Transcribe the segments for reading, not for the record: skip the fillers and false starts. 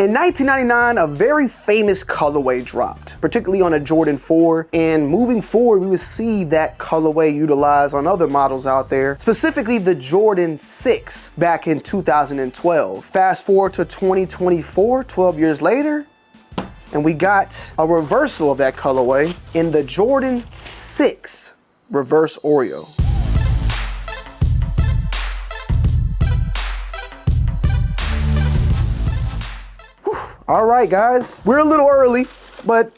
In 1999, a very famous colorway dropped, particularly on a Jordan 4, and moving forward, we would see that colorway utilized on other models out there, specifically the Jordan 6 back in 2012. Fast forward to 2024, 12 years later, and we got a reversal of that colorway in the Jordan 6 reverse Oreo. All right, guys, we're a little early, but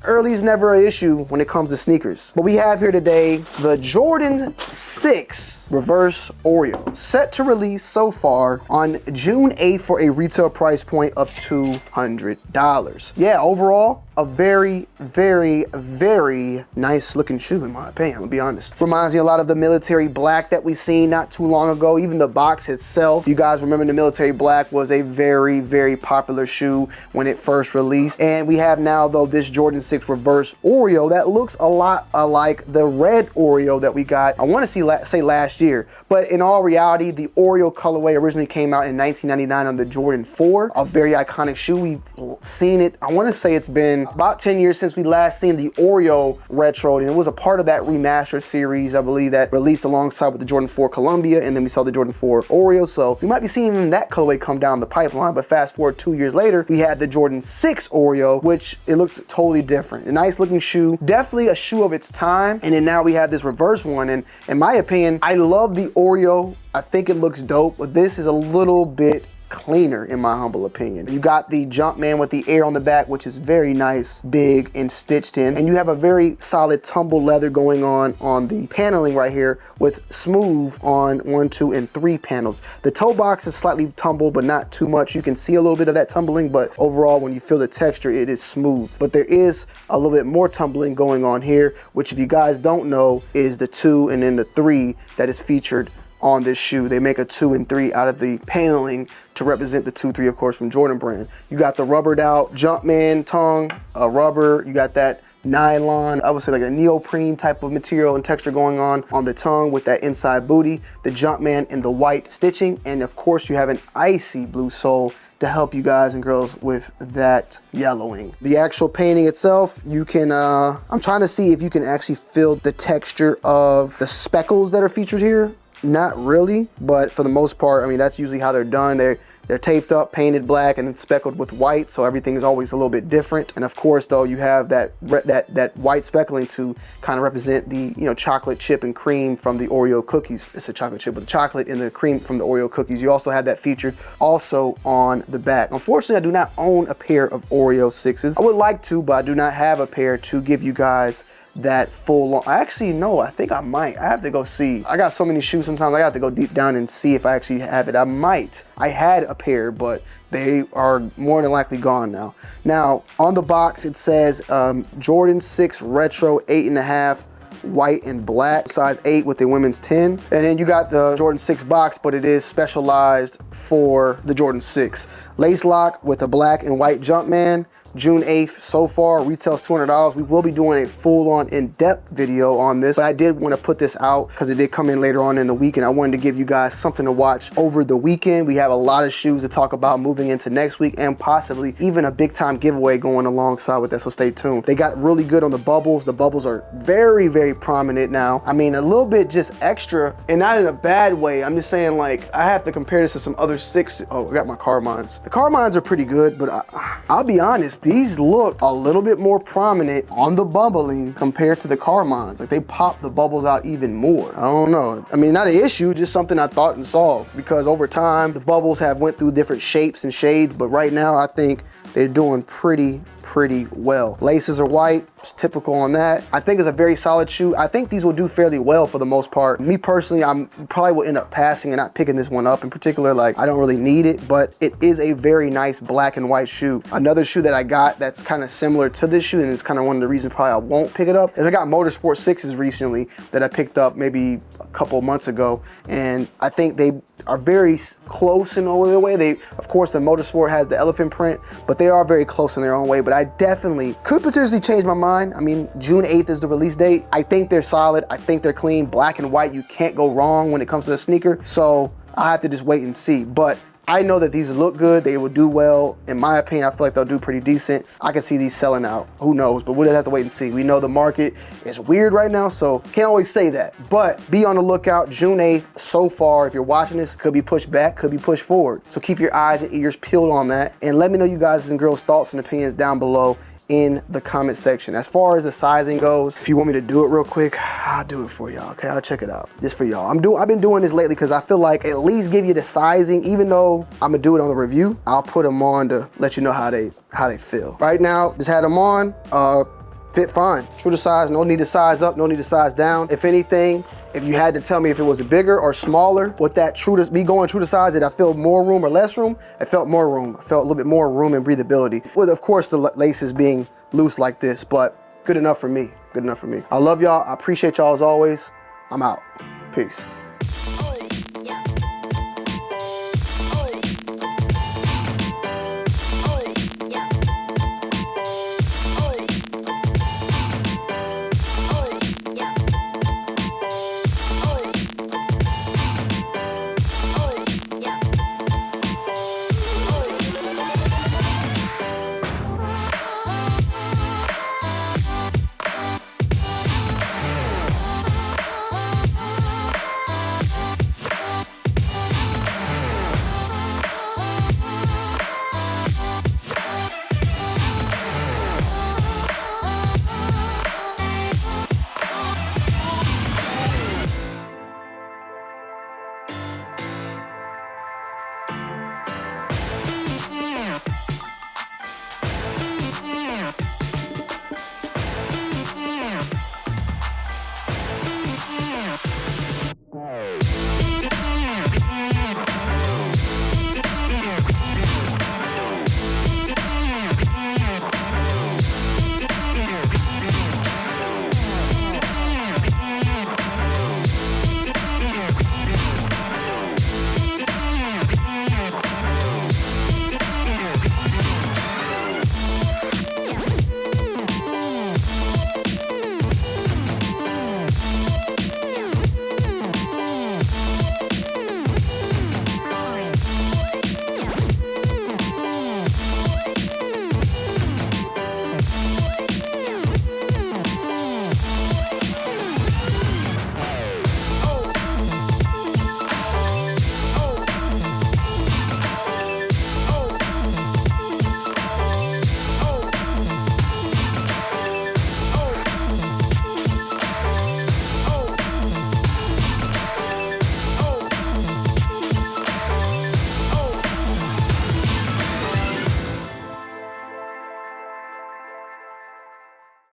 early is never an issue when it comes to sneakers. But we have here today the Jordan 6 reverse Oreo, set to release so far on June 8th for a retail price point of $200. Yeah, overall, a very, very, very nice looking shoe in my opinion, I'm gonna be honest. Reminds me a lot of the military black that we seen not too long ago, even the box itself. You guys remember the military black was a very, very popular shoe when it first released. And we have now though this Jordan 6 reverse Oreo that looks a lot like the red Oreo that we got, I wanna say last year. But in all reality, the Oreo colorway originally came out in 1999 on the Jordan 4, a very iconic shoe. We've seen it, I wanna say it's been about 10 years since we last seen the Oreo retro, and it was a part of that remaster series, I believe, that released alongside with the Jordan 4 Columbia, and then we saw the Jordan 4 Oreo, so we might be seeing that colorway come down the pipeline. But fast forward 2 years later, we had the Jordan 6 Oreo, which it looked totally different. A nice looking shoe, definitely a shoe of its time, and then now we have this reverse one, and in my opinion, I love the Oreo. I think it looks dope, but this is a little bit cleaner in my humble opinion. You got the Jumpman with the air on the back, which is very nice, big and stitched in, and you have a very solid tumble leather going on the paneling right here with smooth on 1, 2, and 3 panels. The toe box is slightly tumbled, but not too much. You can see a little bit of that tumbling, but overall when you feel the texture, it is smooth. But there is a little bit more tumbling going on here, which if you guys don't know is the 2 and then the 3 that is featured on this shoe. They make a 2 and 3 out of the paneling to represent the 2, 3, of course, from Jordan brand. You got the rubbered out Jumpman tongue, rubber. You got that nylon, I would say like a neoprene type of material and texture going on the tongue with that inside booty, the Jumpman in the white stitching, and of course you have an icy blue sole to help you guys and girls with that yellowing. The actual painting itself, you can, I'm trying to see if you can actually feel the texture of the speckles that are featured here. Not really, but for the most part, I mean, that's usually how they're done. They're taped up, painted black, and then speckled with white, so everything is always a little bit different. And of course, though, you have that white speckling to kind of represent the, you know, chocolate chip and cream from the Oreo cookies. It's a chocolate chip with the chocolate and the cream from the Oreo cookies. You also have that featured also on the back. Unfortunately, I do not own a pair of Oreo 6s. I would like to, but I do not have a pair to give you guys that full on. Actually, no, I think I might. I have to go see. I got so many shoes sometimes I have to go deep down and see if I actually have it. I might. I had a pair, but they are more than likely gone now. Now, on the box, it says Jordan 6 Retro 8.5 white and black, size 8 with the women's 10. And then you got the Jordan 6 box, but it is specialized for the Jordan 6. Lace lock with a black and white Jumpman. June 8th so far, retails $200. We will be doing a full-on in-depth video on this, but I did want to put this out because it did come in later on in the week, and I wanted to give you guys something to watch over the weekend. We have a lot of shoes to talk about moving into next week, and possibly even a big-time giveaway going alongside with that, so stay tuned. They got really good on the bubbles. The bubbles are very, very prominent now. I mean, a little bit just extra, and not in a bad way. I'm just saying, like, I have to compare this to some other 6. Oh, I got my Carmines. The Carmines are pretty good, but I'll be honest, these look a little bit more prominent on the bubbling compared to the Carmines. Like, they pop the bubbles out even more. I don't know. I mean, not an issue, just something I thought and saw, because over time, the bubbles have went through different shapes and shades, but right now, I think they're doing pretty well. Laces are white, it's typical on that. I think it's a very solid shoe. I think these will do fairly well for the most part. Me personally, I probably will end up passing and not picking this one up in particular. Like, I don't really need it, but it is a very nice black and white shoe. Another shoe that I got that's kind of similar to this shoe, and it's kind of one of the reasons probably I won't pick it up, is I got Motorsport 6s recently that I picked up maybe a couple months ago, and I think they are very close in a way. They, of course, the Motorsport has the elephant print, but they are very close in their own way. But I definitely could potentially change my mind. I mean, June 8th is the release date. I think they're solid. I think they're clean. Black and white, you can't go wrong when it comes to the sneaker. So I have to just wait and see. But I know that these look good. They will do well. In my opinion, I feel like they'll do pretty decent. I can see these selling out. Who knows? But we'll have to wait and see. We know the market is weird right now, so can't always say that. But be on the lookout. June 8th, so far, if you're watching this, could be pushed back, could be pushed forward. So keep your eyes and ears peeled on that. And let me know you guys and girls' thoughts and opinions down below in the comment section. As far as the sizing goes, if you want me to do it real quick, I'll do it for y'all, okay? I'll check it out. Just for y'all. I've been doing this lately because I feel like at least give you the sizing, even though I'm gonna do it on the review, I'll put them on to let you know how they feel. Right now, just had them on, fit fine. True to size, no need to size up, no need to size down. If anything, if you had to tell me if it was bigger or smaller, with that me going true to size, did I feel more room or less room? I felt more room. I felt a little bit more room and breathability. With, of course, the laces being loose like this, but good enough for me. Good enough for me. I love y'all. I appreciate y'all as always. I'm out. Peace.